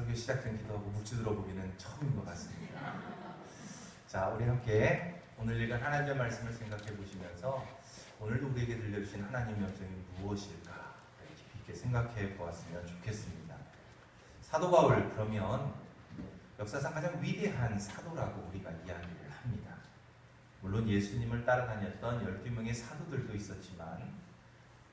설교 시작 전 기도하고 묵주 들어보기는 처음인 것 같습니다. 자, 우리 함께 오늘 읽은 하나님의 말씀을 생각해 보시면서 오늘도 우리에게 들려주신 하나님의 음성이 무엇일까 깊이 있게 생각해 보았으면 좋겠습니다. 사도 바울, 그러면 역사상 가장 위대한 사도라고 우리가 이야기를 합니다. 물론 예수님을 따라다녔던 12명의 사도들도 있었지만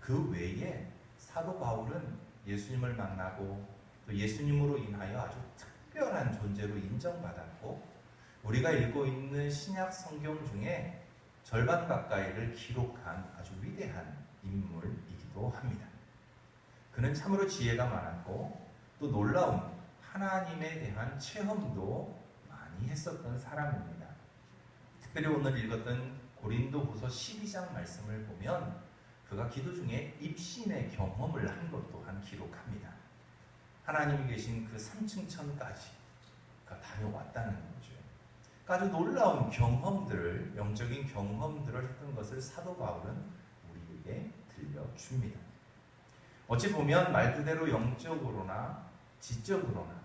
그 외에 사도 바울은 예수님을 만나고 또 예수님으로 인하여 아주 특별한 존재로 인정받았고 우리가 읽고 있는 신약 성경 중에 절반 가까이를 기록한 아주 위대한 인물이기도 합니다. 그는 참으로 지혜가 많았고 또 놀라운 하나님에 대한 체험도 많이 했었던 사람입니다. 특별히 오늘 읽었던 고린도후서 12장 말씀을 보면 그가 기도 중에 입신의 경험을 한 것 또한 기록합니다. 하나님이 계신 그 3층 천까지 그가 다녀왔다는 거죠. 아주 놀라운 경험들을, 영적인 경험들을 했던 것을 사도 바울은 우리에게 들려줍니다. 어찌 보면 말 그대로 영적으로나 지적으로나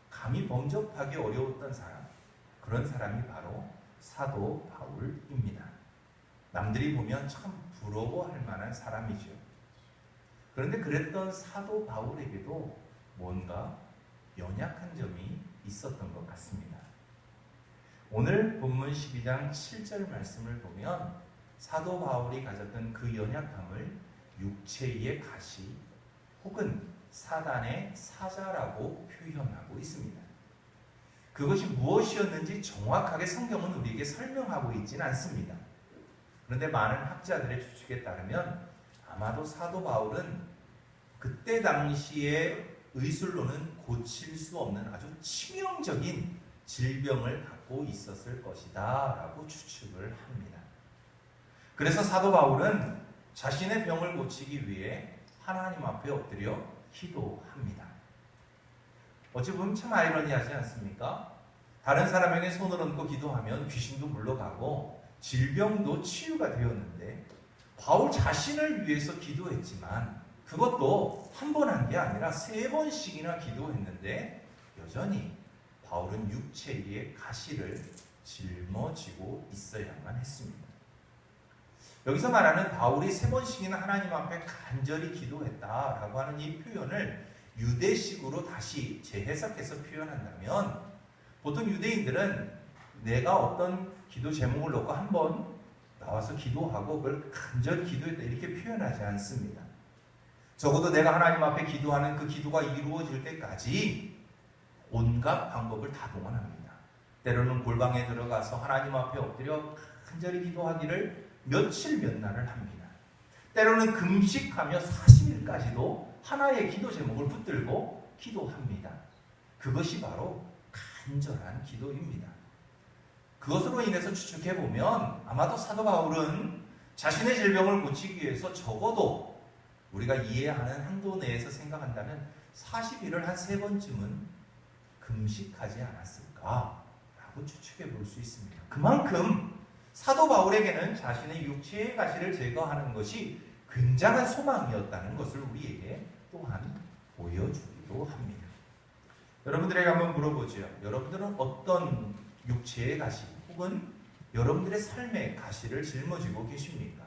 감히 범접하기 어려웠던 사람, 그런 사람이 바로 사도 바울입니다. 남들이 보면 참 부러워할 만한 사람이죠. 그런데 그랬던 사도 바울에게도 뭔가 연약한 점이 있었던 것 같습니다. 오늘 본문 12장 7절 말씀을 보면 사도 바울이 가졌던 그 연약함을 육체의 가시 혹은 사단의 사자라고 표현하고 있습니다. 그것이 무엇이었는지 정확하게 성경은 우리에게 설명하고 있지는 않습니다. 그런데 많은 학자들의 추측에 따르면 아마도 사도 바울은 그때 당시에 의술로는 고칠 수 없는 아주 치명적인 질병을 갖고 있었을 것이다 라고 추측을 합니다. 그래서 사도 바울은 자신의 병을 고치기 위해 하나님 앞에 엎드려 기도합니다. 어찌 보면 참 아이러니하지 않습니까? 다른 사람에게 손을 얹고 기도하면 귀신도 물러가고 질병도 치유가 되었는데 바울 자신을 위해서 기도했지만 그것도 한 번 한 게 아니라 3번씩이나 기도했는데 여전히 바울은 육체의 가시를 짊어지고 있어야만 했습니다. 여기서 말하는 바울이 3번씩이나 하나님 앞에 간절히 기도했다라고 하는 이 표현을 유대식으로 다시 재해석해서 표현한다면 보통 유대인들은 내가 어떤 기도 제목을 놓고 한번 나와서 기도하고 그걸 간절히 기도했다 이렇게 표현하지 않습니다. 적어도 내가 하나님 앞에 기도하는 그 기도가 이루어질 때까지 온갖 방법을 다 동원합니다. 때로는 골방에 들어가서 하나님 앞에 엎드려 간절히 기도하기를 며칠 몇 날을 합니다. 때로는 금식하며 40일까지도 하나의 기도 제목을 붙들고 기도합니다. 그것이 바로 간절한 기도입니다. 그것으로 인해서 추측해보면 아마도 사도 바울은 자신의 질병을 고치기 위해서 적어도 우리가 이해하는 한도 내에서 생각한다면 40일을 한 3번쯤은 금식하지 않았을까라고 추측해 볼 수 있습니다. 그만큼 사도 바울에게는 자신의 육체의 가시를 제거하는 것이 굉장한 소망이었다는 것을 우리에게 또한 보여주기도 합니다. 여러분들에게 한번 물어보죠. 여러분들은 어떤 육체의 가시 혹은 여러분들의 삶의 가시를 짊어지고 계십니까?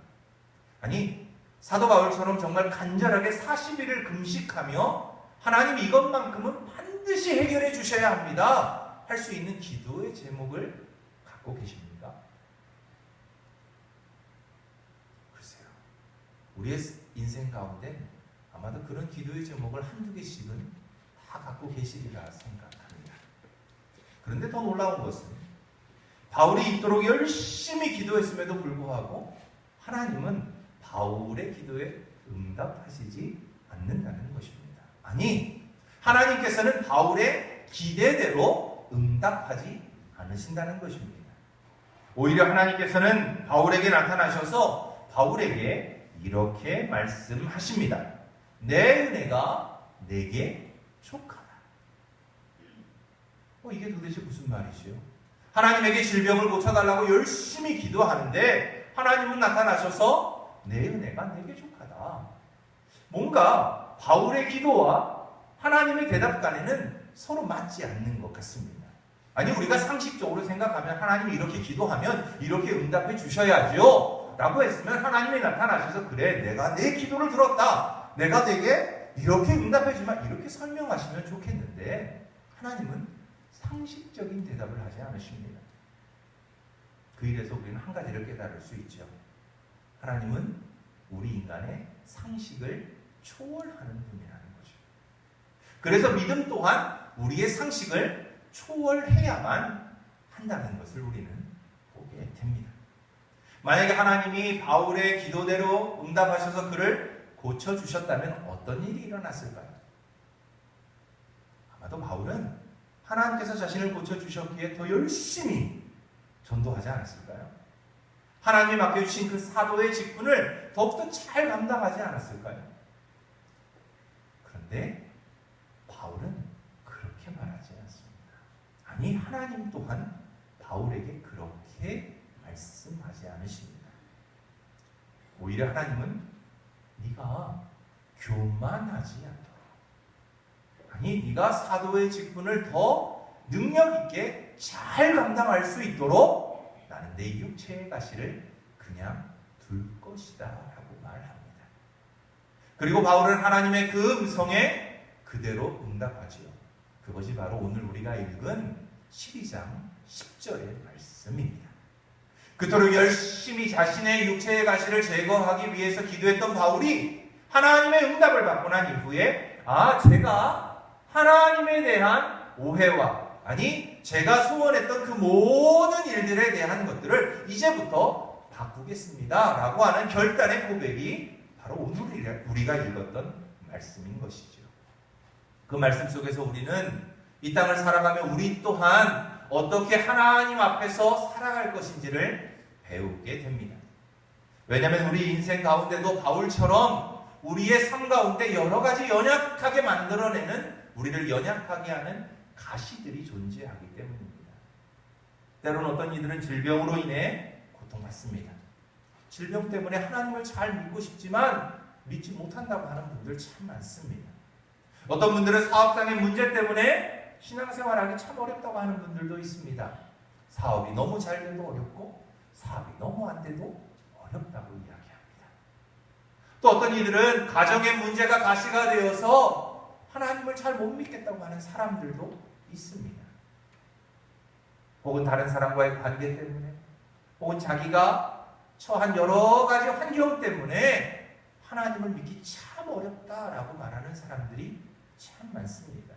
아니 사도 바울처럼 정말 간절하게 40일을 금식하며 하나님 이것만큼은 반드시 해결해 주셔야 합니다 할 수 있는 기도의 제목을 갖고 계십니까? 글쎄요. 우리의 인생 가운데 아마도 그런 기도의 제목을 한두 개씩은 다 갖고 계시리라 생각합니다. 그런데 더 놀라운 것은 바울이 이토록 열심히 기도했음에도 불구하고 하나님은 바울의 기도에 응답하시지 않는다는 것입니다. 아니, 하나님께서는 바울의 기대대로 응답하지 않으신다는 것입니다. 오히려 하나님께서는 바울에게 나타나셔서 바울에게 이렇게 말씀하십니다. 내 은혜가 내게 족하다. 이게 도대체 무슨 말이죠? 하나님에게 질병을 고쳐달라고 열심히 기도하는데 하나님은 나타나셔서 내 은혜가 내게 족하다. 뭔가 바울의 기도와 하나님의 대답 간에는 서로 맞지 않는 것 같습니다. 아니, 우리가 상식적으로 생각하면 하나님이 이렇게 기도하면 이렇게 응답해 주셔야죠 라고 했으면 하나님이 나타나셔서 그래, 내가 내 기도를 들었다, 내가 내게 이렇게 응답해 주면 이렇게 설명하시면 좋겠는데 하나님은 상식적인 대답을 하지 않으십니다. 그 일에서 우리는 한 가지를 깨달을 수 있죠. 하나님은 우리 인간의 상식을 초월하는 분이라는 거죠. 그래서 믿음 또한 우리의 상식을 초월해야만 한다는 것을 우리는 보게 됩니다. 만약에 하나님이 바울의 기도대로 응답하셔서 그를 고쳐주셨다면 어떤 일이 일어났을까요? 아마도 바울은 하나님께서 자신을 고쳐주셨기에 더 열심히 전도하지 않았을까요? 하나님이 맡겨주신 그 사도의 직분을 더욱더 잘 감당하지 않았을까요? 그런데 바울은 그렇게 말하지 않습니다. 아니, 하나님 또한 바울에게 그렇게 말씀하지 않으십니다. 오히려 하나님은 네가 교만하지 않도록, 아니 네가 사도의 직분을 더 능력 있게 잘 감당할 수 있도록 나는 내 육체의 가시를 그냥 둘 것이다 라고 말합니다. 그리고 바울은 하나님의 그 음성에 그대로 응답하지요. 그것이 바로 오늘 우리가 읽은 12장 10절의 말씀입니다. 그토록 열심히 자신의 육체의 가시를 제거하기 위해서 기도했던 바울이 하나님의 응답을 받고 난 이후에 제가 하나님에 대한 오해와, 아니 제가 소원했던 그 모든 일들에 대한 것들을 이제부터 바꾸겠습니다 라고 하는 결단의 고백이 바로 오늘 우리가 읽었던 말씀인 것이죠. 그 말씀 속에서 우리는 이 땅을 살아가며 우리 또한 어떻게 하나님 앞에서 살아갈 것인지를 배우게 됩니다. 왜냐하면 우리 인생 가운데도 바울처럼 우리의 삶 가운데 여러 가지 연약하게 만들어내는, 우리를 연약하게 하는 가시들이 존재하기 때문입니다. 때로는 어떤 이들은 질병으로 인해 고통받습니다. 질병 때문에 하나님을 잘 믿고 싶지만 믿지 못한다고 하는 분들 참 많습니다. 어떤 분들은 사업상의 문제 때문에 신앙생활하기 참 어렵다고 하는 분들도 있습니다. 사업이 너무 잘 돼도 어렵고 사업이 너무 안 돼도 어렵다고 이야기합니다. 또 어떤 이들은 가정의 문제가 가시가 되어서 하나님을 잘 못 믿겠다고 하는 사람들도 있습니다. 혹은 다른 사람과의 관계 때문에, 혹은 자기가 처한 여러 가지 환경 때문에 하나님을 믿기 참 어렵다라고 말하는 사람들이 참 많습니다.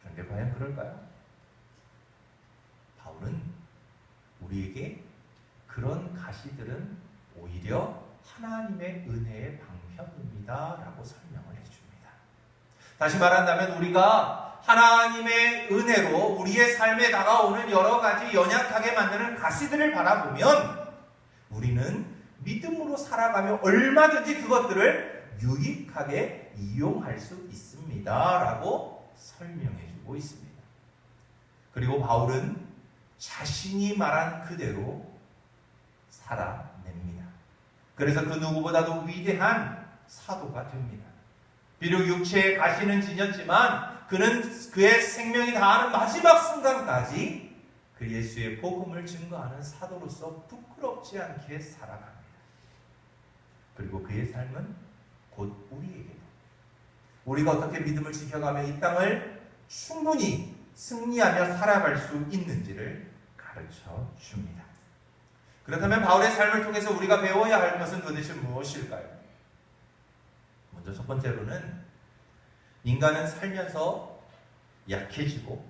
그런데 과연 그럴까요? 바울은 우리에게 그런 가시들은 오히려 하나님의 은혜의 방편입니다 라고 설명을 해줍니다. 다시 말한다면 우리가 하나님의 은혜로 우리의 삶에 다가오는 여러 가지 연약하게 만드는 가시들을 바라보면 우리는 믿음으로 살아가며 얼마든지 그것들을 유익하게 이용할 수 있습니다 라고 설명해주고 있습니다. 그리고 바울은 자신이 말한 그대로 살아냅니다. 그래서 그 누구보다도 위대한 사도가 됩니다. 비록 육체의 가시는 지녔지만 그는 그의 생명이 다하는 마지막 순간까지 그 예수의 복음을 증거하는 사도로서 부끄럽지 않게 살아갑니다. 그리고 그의 삶은 곧 우리에게도, 우리가 어떻게 믿음을 지켜가며 이 땅을 충분히 승리하며 살아갈 수 있는지를 가르쳐 줍니다. 그렇다면 바울의 삶을 통해서 우리가 배워야 할 것은 도대체 무엇일까요? 먼저 첫 번째로는 인간은 살면서 약해지고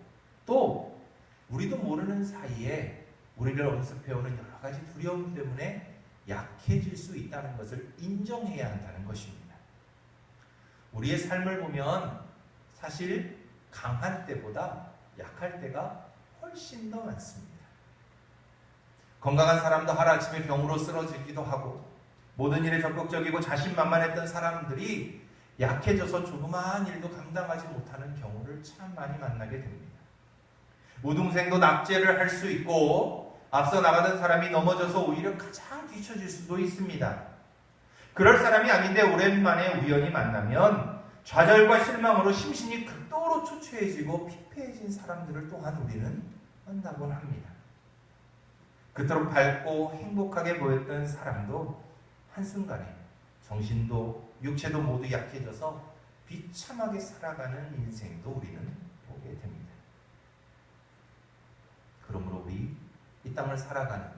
또 우리도 모르는 사이에 우리를 엄습해오는 여러 가지 두려움 때문에 약해질 수 있다는 것을 인정해야 한다는 것입니다. 우리의 삶을 보면 사실 강한 때보다 약할 때가 훨씬 더 많습니다. 건강한 사람도 하루아침에 병으로 쓰러지기도 하고 모든 일에 적극적이고 자신만만했던 사람들이 약해져서 조그마한 일도 감당하지 못하는 경우를 참 많이 만나게 됩니다. 우등생도 낙제를 할 수 있고 앞서 나가던 사람이 넘어져서 오히려 가장 뒤처질 수도 있습니다. 그럴 사람이 아닌데 오랜만에 우연히 만나면 좌절과 실망으로 심신이 극도로 초췌해지고 피폐해진 사람들을 또한 우리는 만나곤 합니다. 그토록 밝고 행복하게 보였던 사람도 한순간에 정신도 육체도 모두 약해져서 비참하게 살아가는 인생도 우리는 보게 됩니다. 그러므로 우리 이 땅을 살아가는,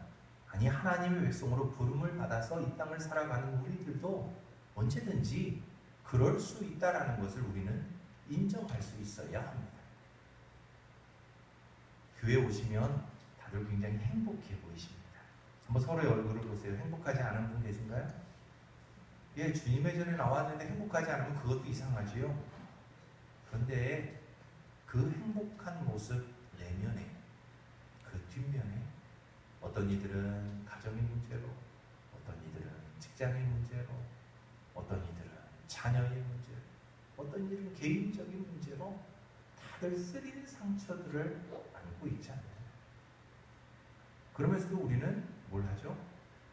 아니 하나님의 백성으로 부름을 받아서 이 땅을 살아가는 우리들도 언제든지 그럴 수 있다라는 것을 우리는 인정할 수 있어야 합니다. 교회 오시면 다들 굉장히 행복해 보이십니다. 한번 서로의 얼굴을 보세요. 행복하지 않은 분 계신가요? 예, 주님의 전에 나왔는데 행복하지 않으면 그것도 이상하지요. 그런데 그 행복한 모습 내면에, 그 뒷면에 어떤 이들은 가정의 문제로, 어떤 이들은 직장의 문제로, 어떤 이들은 자녀의 문제로, 어떤 이들은 개인적인 문제로 다들 쓰린 상처들을 안고 있잖아요. 그러면서도 우리는 뭘 하죠?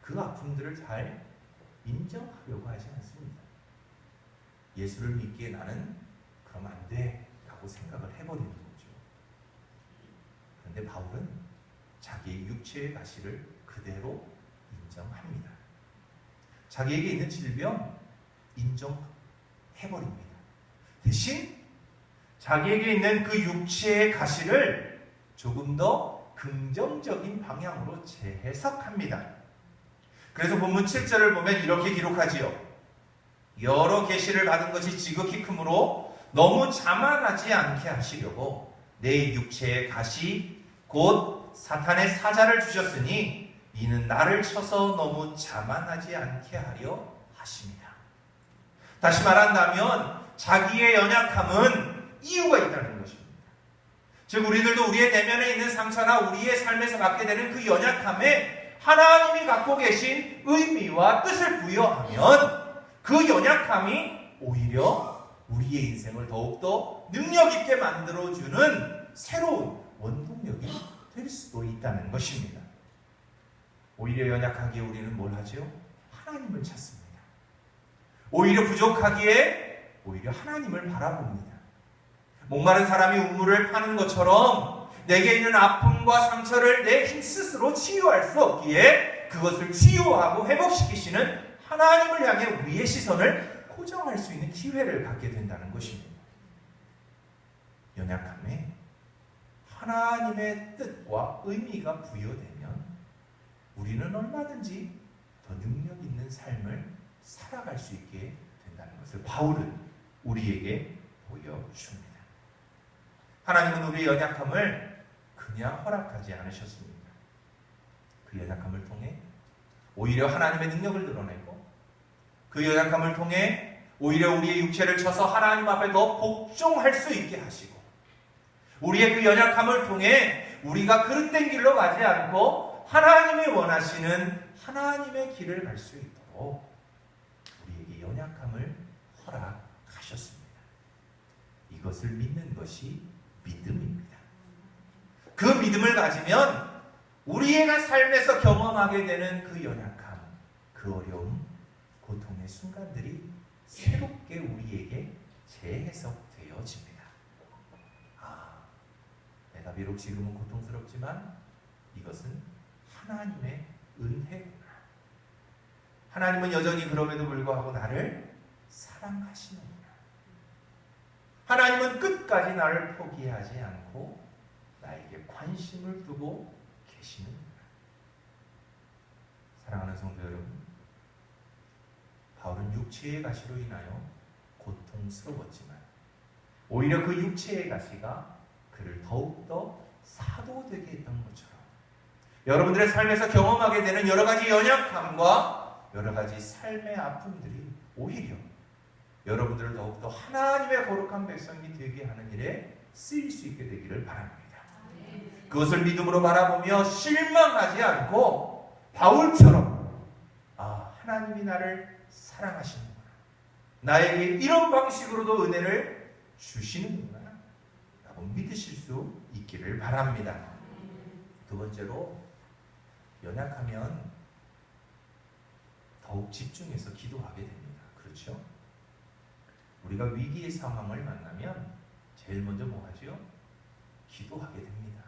그 아픔들을 잘 인정하려고 하지 않습니다. 예수를 믿기에 나는 그럼 안 돼 라고 생각을 해버리는 거죠. 그런데 바울은 자기의 육체의 가시를 그대로 인정합니다. 자기에게 있는 질병 인정해버립니다. 대신 자기에게 있는 그 육체의 가시를 조금 더 긍정적인 방향으로 재해석합니다. 그래서 본문 7절을 보면 이렇게 기록하지요. 여러 계시를 받은 것이 지극히 크므로 너무 자만하지 않게 하시려고 내 육체의 가시 곧 사탄의 사자를 주셨으니 이는 나를 쳐서 너무 자만하지 않게 하려 하십니다. 다시 말한다면 자기의 연약함은 이유가 있다는 것입니다. 즉 우리들도 우리의 내면에 있는 상처나 우리의 삶에서 갖게 되는 그 연약함에 하나님이 갖고 계신 의미와 뜻을 부여하면 그 연약함이 오히려 우리의 인생을 더욱더 능력 있게 만들어주는 새로운 원동력이 될 수도 있다는 것입니다. 오히려 연약하기에 우리는 뭘 하죠? 하나님을 찾습니다. 오히려 부족하기에 오히려 하나님을 바라봅니다. 목마른 사람이 우물을 파는 것처럼 내게 있는 아픔과 상처를 내 힘 스스로 치유할 수 없기에 그것을 치유하고 회복시키시는 하나님을 향해 우리의 시선을 고정할 수 있는 기회를 갖게 된다는 것입니다. 연약함에 하나님의 뜻과 의미가 부여되면 우리는 얼마든지 더 능력 있는 삶을 살아갈 수 있게 된다는 것을 바울은 우리에게 보여줍니다. 하나님은 우리의 연약함을 그냥 허락하지 않으셨습니다. 그 연약함을 통해 오히려 하나님의 능력을 드러내고 그 연약함을 통해 오히려 우리의 육체를 쳐서 하나님 앞에 더 복종할 수 있게 하시고 우리의 그 연약함을 통해 우리가 그릇된 길로 가지 않고 하나님이 원하시는 하나님의 길을 갈 수 있도록 우리에게 연약함을 허락하셨습니다. 이것을 믿는 것이 믿음입니다. 그 믿음을 가지면 우리가 삶에서 경험하게 되는 그 연약함, 그 어려움, 고통의 순간들이 새롭게 우리에게 재해석되어집니다. 내가 비록 지금은 고통스럽지만 이것은 하나님의 은혜구나. 하나님은 여전히 그럼에도 불구하고 나를 사랑하시는구나. 하나님은 끝까지 나를 포기하지 않고 나에게 관심을 두고 계시는구나. 사랑하는 성도 여러분, 바울은 육체의 가시로 인하여 고통스러웠지만 오히려 그 육체의 가시가 그를 더욱더 사도되게 했던 것처럼 여러분들의 삶에서 경험하게 되는 여러 가지 연약함과 여러 가지 삶의 아픔들이 오히려 여러분들을 더욱더 하나님의 거룩한 백성이 되게 하는 일에 쓰일 수 있게 되기를 바랍니다. 그것을 믿음으로 바라보며 실망하지 않고 바울처럼 하나님이 나를 사랑하시는구나. 나에게 이런 방식으로도 은혜를 주시는구나. 라고 믿으실 수 있기를 바랍니다. 두 번째로 연약하면 더욱 집중해서 기도하게 됩니다. 그렇죠? 우리가 위기의 상황을 만나면 제일 먼저 뭐 하죠? 기도하게 됩니다.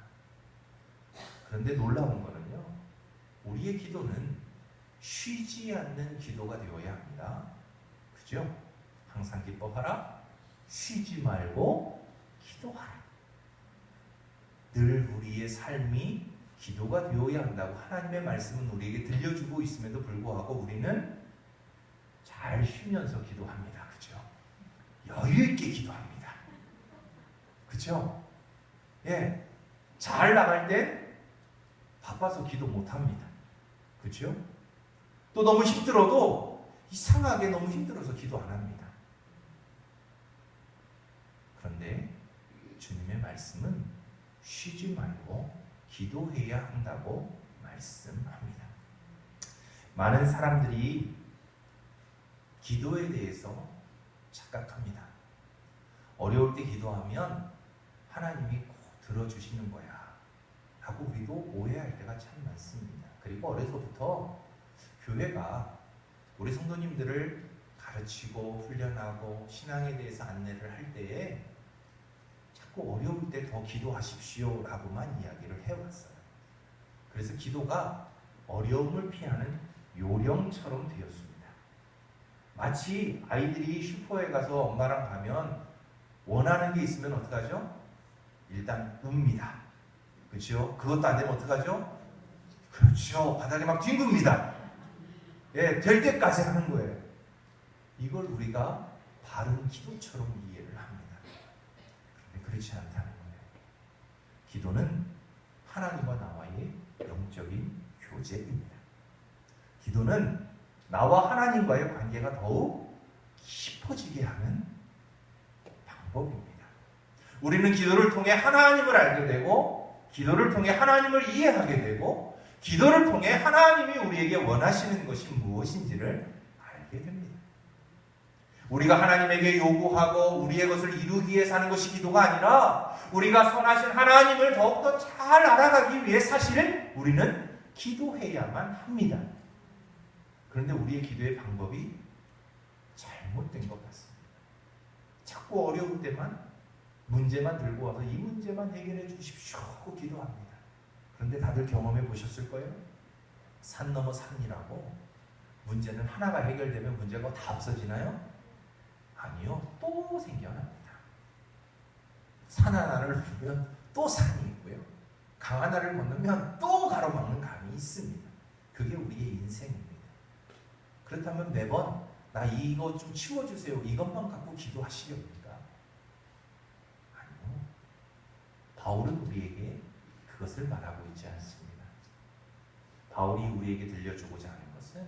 그런데 놀라운 거는요, 우리의 기도는 쉬지 않는 기도가 되어야 합니다. 그죠? 항상 기뻐하라, 쉬지 말고 기도하라. 늘 우리의 삶이 기도가 되어야 한다고 하나님의 말씀은 우리에게 들려주고 있음에도 불구하고 우리는 잘 쉬면서 기도합니다. 그죠? 여유 있게 기도합니다. 그죠? 예, 잘 나갈 때 바빠서 기도 못합니다. 그죠? 또 너무 힘들어도 이상하게 너무 힘들어서 기도 안 합니다. 그런데 주님의 말씀은 쉬지 말고 기도해야 한다고 말씀합니다. 많은 사람들이 기도에 대해서 착각합니다. 어려울 때 기도하면 하나님이 꼭 들어주시는 거야 하고 우리도 오해할 때가 참 많습니다. 그리고 어려서부터 교회가 우리 성도님들을 가르치고 훈련하고 신앙에 대해서 안내를 할 때에 자꾸 어려울 때 더 기도하십시오 라고만 이야기를 해왔어요. 그래서 기도가 어려움을 피하는 요령처럼 되었습니다. 마치 아이들이 슈퍼에 가서 엄마랑 가면 원하는 게 있으면 어떡하죠? 일단 웁니다. 그렇죠? 그것도 안 되면 어떡하죠? 그렇죠. 바닥에 막 뒹굽니다. 예, 될 때까지 하는 거예요. 이걸 우리가 바른 기도처럼 이해를 합니다. 그런데 그렇지 않다는 거예요. 기도는 하나님과 나와의 영적인 교제입니다. 기도는 나와 하나님과의 관계가 더욱 깊어지게 하는 방법입니다. 우리는 기도를 통해 하나님을 알게 되고, 기도를 통해 하나님을 이해하게 되고, 기도를 통해 하나님이 우리에게 원하시는 것이 무엇인지를 알게 됩니다. 우리가 하나님에게 요구하고 우리의 것을 이루기 위해 사는 것이 기도가 아니라 우리가 선하신 하나님을 더욱더 잘 알아가기 위해 사실 우리는 기도해야만 합니다. 그런데 우리의 기도의 방법이 잘못된 것 같습니다. 자꾸 어려울 때만 문제만 들고 와서 이 문제만 해결해 주십시오 하고 기도합니다. 그런데 다들 경험해 보셨을 거예요. 산 넘어 산이라고 문제는 하나가 해결되면 문제가 다 없어지나요? 아니요. 또 생겨납니다. 산 하나를 넘으면 또 산이 있고요. 강 하나를 건너면 또 가로막는 강이 있습니다. 그게 우리의 인생입니다. 그렇다면 매번 나 이거 좀 치워주세요. 이것만 갖고 기도하시렵니까? 아니요. 바울은 우리에게 그것을 말하고 있지 않습니다. 바울이 우리에게 들려주고자 하는 것은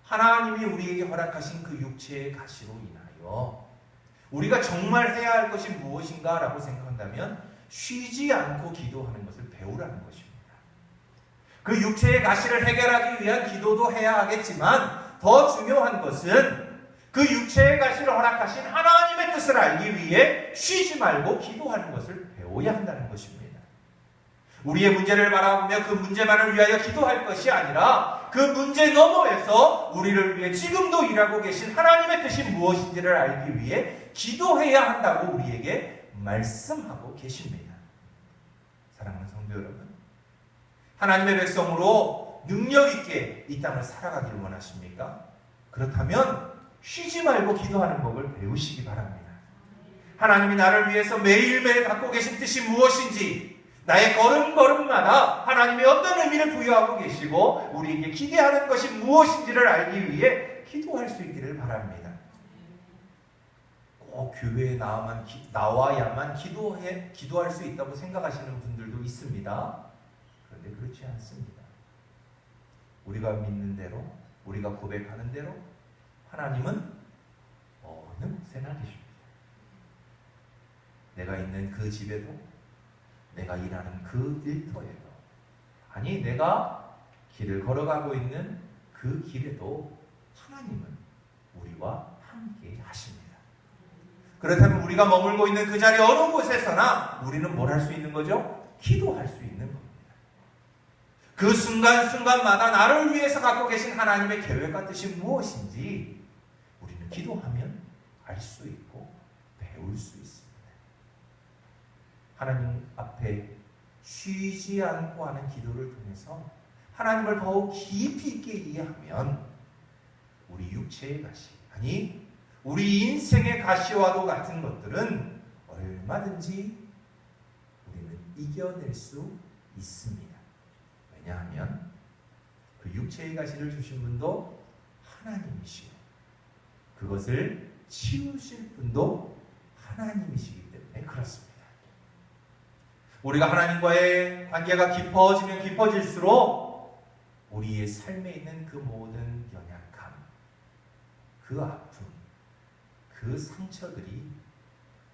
하나님이 우리에게 허락하신 그 육체의 가시로 인하여 우리가 정말 해야 할 것이 무엇인가 라고 생각한다면 쉬지 않고 기도하는 것을 배우라는 것입니다. 그 육체의 가시를 해결하기 위한 기도도 해야 하겠지만 더 중요한 것은 그 육체의 가시를 허락하신 하나님의 뜻을 알기 위해 쉬지 말고 기도하는 것을 배워야 한다는 것입니다. 우리의 문제를 바라보며 그 문제만을 위하여 기도할 것이 아니라 그 문제 너머에서 우리를 위해 지금도 일하고 계신 하나님의 뜻이 무엇인지를 알기 위해 기도해야 한다고 우리에게 말씀하고 계십니다. 사랑하는 성도 여러분, 하나님의 백성으로 능력 있게 이 땅을 살아가길 원하십니까? 그렇다면 쉬지 말고 기도하는 법을 배우시기 바랍니다. 하나님이 나를 위해서 매일매일 갖고 계신 뜻이 무엇인지, 나의 걸음걸음마다 하나님이 어떤 의미를 부여하고 계시고 우리에게 기대하는 것이 무엇인지를 알기 위해 기도할 수 있기를 바랍니다. 꼭 교회에 나와야만 기도할 수 있다고 생각하시는 분들도 있습니다. 그런데 그렇지 않습니다. 우리가 믿는 대로, 우리가 고백하는 대로 하나님은 어느 곳에나 계십니다. 내가 있는 그 집에도, 내가 일하는 그 일터에도, 아니 내가 길을 걸어가고 있는 그 길에도 하나님은 우리와 함께 하십니다. 그렇다면 우리가 머물고 있는 그 자리 어느 곳에서나 우리는 뭘 할 수 있는 거죠? 기도할 수 있는 겁니다. 그 순간순간마다 나를 위해서 갖고 계신 하나님의 계획과 뜻이 무엇인지 우리는 기도하면 알 수 있고 배울 수 있습니다. 하나님 앞에 쉬지 않고 하는 기도를 통해서 하나님을 더욱 깊이 있게 이해하면 우리 육체의 가시, 아니 우리 인생의 가시와도 같은 것들은 얼마든지 우리는 이겨낼 수 있습니다. 왜냐하면 그 육체의 가시를 주신 분도 하나님이시고 그것을 치우실 분도 하나님이시기 때문에 그렇습니다. 우리가 하나님과의 관계가 깊어지면 깊어질수록 우리의 삶에 있는 그 모든 연약함, 그 아픔, 그 상처들이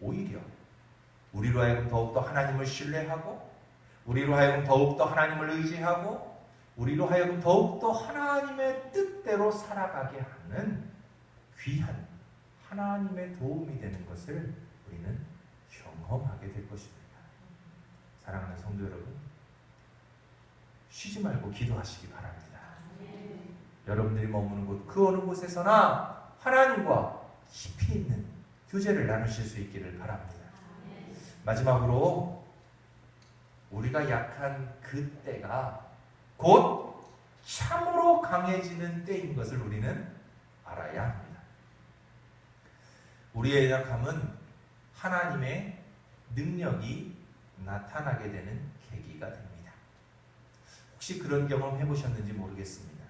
오히려 우리로 하여금 더욱더 하나님을 신뢰하고 우리로 하여금 더욱더 하나님을 의지하고 우리로 하여금 더욱더 하나님의 뜻대로 살아가게 하는 귀한 하나님의 도움이 되는 것을 우리는 경험하게 될 것입니다. 사랑하는 성도 여러분, 쉬지 말고 기도하시기 바랍니다. 여러분들이 머무는 곳, 그 어느 곳에서나 하나님과 깊이 있는 교제를 나누실 수 있기를 바랍니다. 마지막으로 우리가 약한 그 때가 곧 참으로 강해지는 때인 것을 우리는 알아야 합니다. 우리의 연약함은 하나님의 능력이 나타나게 되는 계기가 됩니다. 혹시 그런 경험 해보셨는지 모르겠습니다.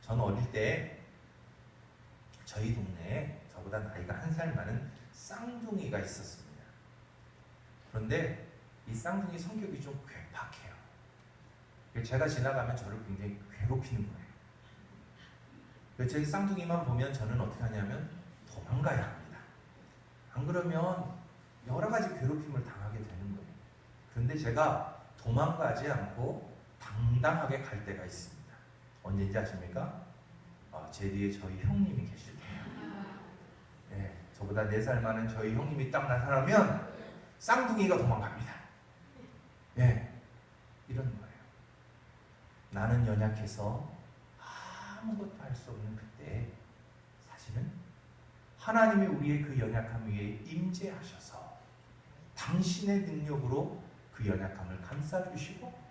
저는 어릴 때 저희 동네에 저보다 나이가 1살 많은 쌍둥이가 있었습니다. 그런데 이 쌍둥이 성격이 좀 괴팍해요. 제가 지나가면 저를 굉장히 괴롭히는 거예요. 제 쌍둥이만 보면 저는 어떻게 하냐면 도망가야 합니다. 안 그러면 여러 가지 괴롭힘을 당하게 되는 거예요. 그런데 제가 도망가지 않고 당당하게 갈 때가 있습니다. 언제인지 아십니까? 제 뒤에 저희 형님이 계실 때예요. 네, 저보다 4살 많은 저희 형님이 딱 나타나면 쌍둥이가 도망갑니다. 네, 이런 거예요. 나는 연약해서 아무것도 할 수 없는 그때 사실은 하나님이 우리의 그 연약함 위에 임재하셔서 당신의 능력으로 그 연약함을 감싸주시고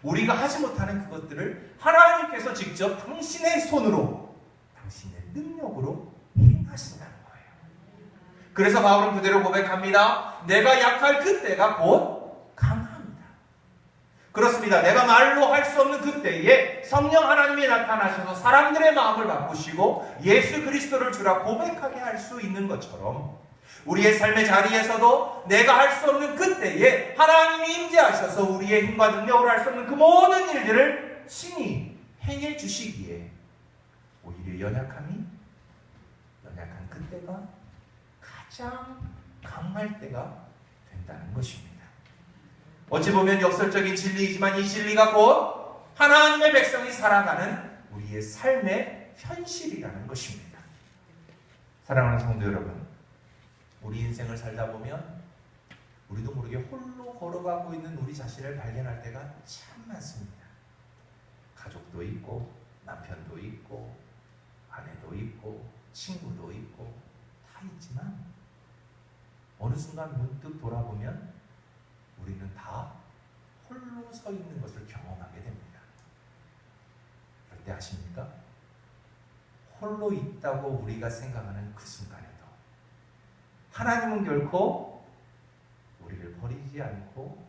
우리가 하지 못하는 그것들을 하나님께서 직접 당신의 손으로 당신의 능력으로 행하신다는 거예요. 그래서 바울은 그대로 고백합니다. 내가 약할 그때가 곧 강합니다. 그렇습니다. 내가 말로 할 수 없는 그때에 성령 하나님이 나타나셔서 사람들의 마음을 바꾸시고 예수 그리스도를 주라 고백하게 할 수 있는 것처럼 우리의 삶의 자리에서도 내가 할 수 없는 그때에 하나님이 임재하셔서 우리의 힘과 능력으로 할 수 없는 그 모든 일들을 친히 행해 주시기에 오히려 연약한 그때가 가장 강할 때가 된다는 것입니다. 어찌 보면 역설적인 진리이지만 이 진리가 곧 하나님의 백성이 살아가는 우리의 삶의 현실이라는 것입니다. 사랑하는 성도 여러분, 우리 인생을 살다 보면 우리도 모르게 홀로 걸어가고 있는 우리 자신을 발견할 때가 참 많습니다. 가족도 있고 남편도 있고 아내도 있고 친구도 있고 다 있지만 어느 순간 문득 돌아보면 우리는 다 홀로 서 있는 것을 경험하게 됩니다. 그럴 때 아십니까? 홀로 있다고 우리가 생각하는 그 순간에도 하나님은 결코 우리를 버리지 않고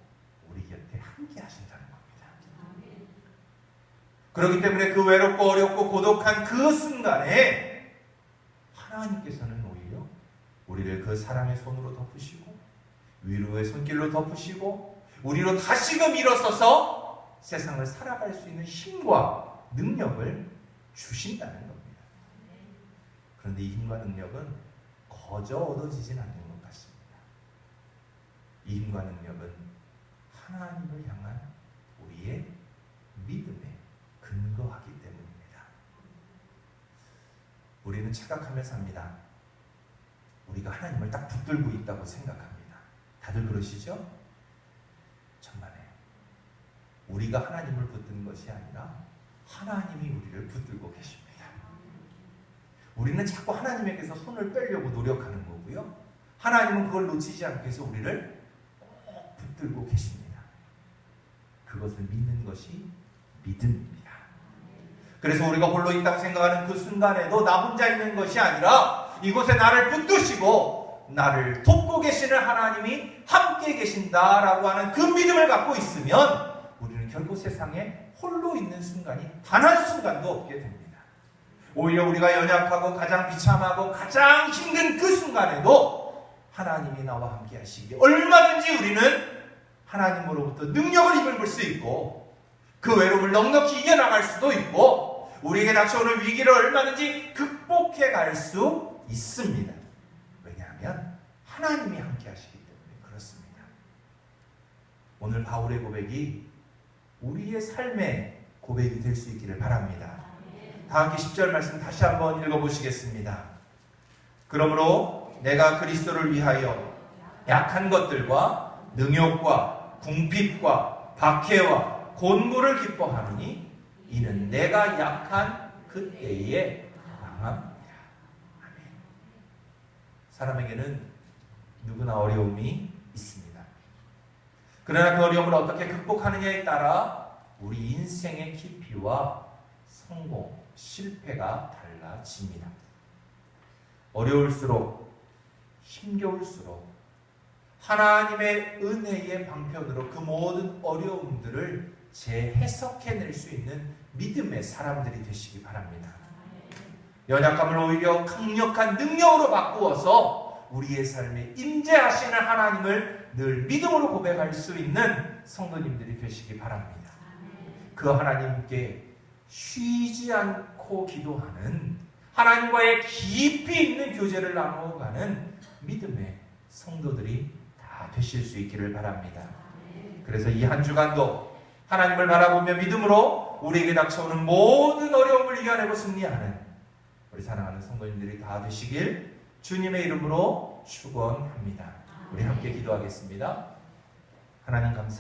우리 곁에 함께 하신다는 겁니다. 그렇기 때문에 그 외롭고 어렵고 고독한 그 순간에 하나님께서는 오히려 우리를 그 사랑의 손으로 덮으시고 위로의 손길로 덮으시고 우리로 다시금 일어서서 세상을 살아갈 수 있는 힘과 능력을 주신다는 겁니다. 그런데 이 힘과 능력은 거저 얻어지진 않는 것 같습니다. 이 힘과 능력은 하나님을 향한 우리의 믿음에 근거하기 때문입니다. 우리는 착각하며 삽니다. 우리가 하나님을 딱 붙들고 있다고 생각합니다. 다들 그러시죠? 정말이에요. 우리가 하나님을 붙드는 것이 아니라 하나님이 우리를 붙들고 계십니다. 우리는 자꾸 하나님에게서 손을 빼려고 노력하는 거고요. 하나님은 그걸 놓치지 않기 위해서 우리를 꼭 붙들고 계십니다. 그것을 믿는 것이 믿음입니다. 그래서 우리가 홀로 있다고 생각하는 그 순간에도 나 혼자 있는 것이 아니라 이곳에 나를 붙드시고 나를 돕고 계시는 하나님이 함께 계신다라고 하는 그 믿음을 갖고 있으면 우리는 결코 세상에 홀로 있는 순간이 단 한순간도 없게 됩니다. 오히려 우리가 연약하고 가장 비참하고 가장 힘든 그 순간에도 하나님이 나와 함께 하시기에 얼마든지 우리는 하나님으로부터 능력을 입을 수 있고 그 외로움을 넉넉히 이겨나갈 수도 있고 우리에게 닥쳐오는 위기를 얼마든지 극복해 갈 수 있습니다. 왜냐하면 하나님이 함께 하시기 때문에 그렇습니다. 오늘 바울의 고백이 우리의 삶의 고백이 될 수 있기를 바랍니다. 다 함께 10절 말씀 다시 한번 읽어보시겠습니다. 그러므로 내가 그리스도를 위하여 약한 것들과 능욕과 궁핍과 박해와 곤고를 기뻐하노니 이는 내가 약한 그때에 강함이라. 아멘. 사람에게는 누구나 어려움이 있습니다. 그러나 그 어려움을 어떻게 극복하느냐에 따라 우리 인생의 깊이와 성공, 실패가 달라집니다. 어려울수록 힘겨울수록 하나님의 은혜의 방편으로 그 모든 어려움들을 재해석해낼 수 있는 믿음의 사람들이 되시기 바랍니다. 연약함을 오히려 강력한 능력으로 바꾸어서 우리의 삶에 임재하시는 하나님을 늘 믿음으로 고백할 수 있는 성도님들이 되시기 바랍니다. 그 하나님께 쉬지 않고 기도하는 하나님과의 깊이 있는 교제를 나누어가는 믿음의 성도들이 다 되실 수 있기를 바랍니다. 그래서 이 한 주간도 하나님을 바라보며 믿음으로 우리에게 닥쳐오는 모든 어려움을 이겨내고 승리하는 우리 사랑하는 성도님들이 다 되시길 주님의 이름으로 축원합니다. 우리 함께 기도하겠습니다. 하나님 감사합니다.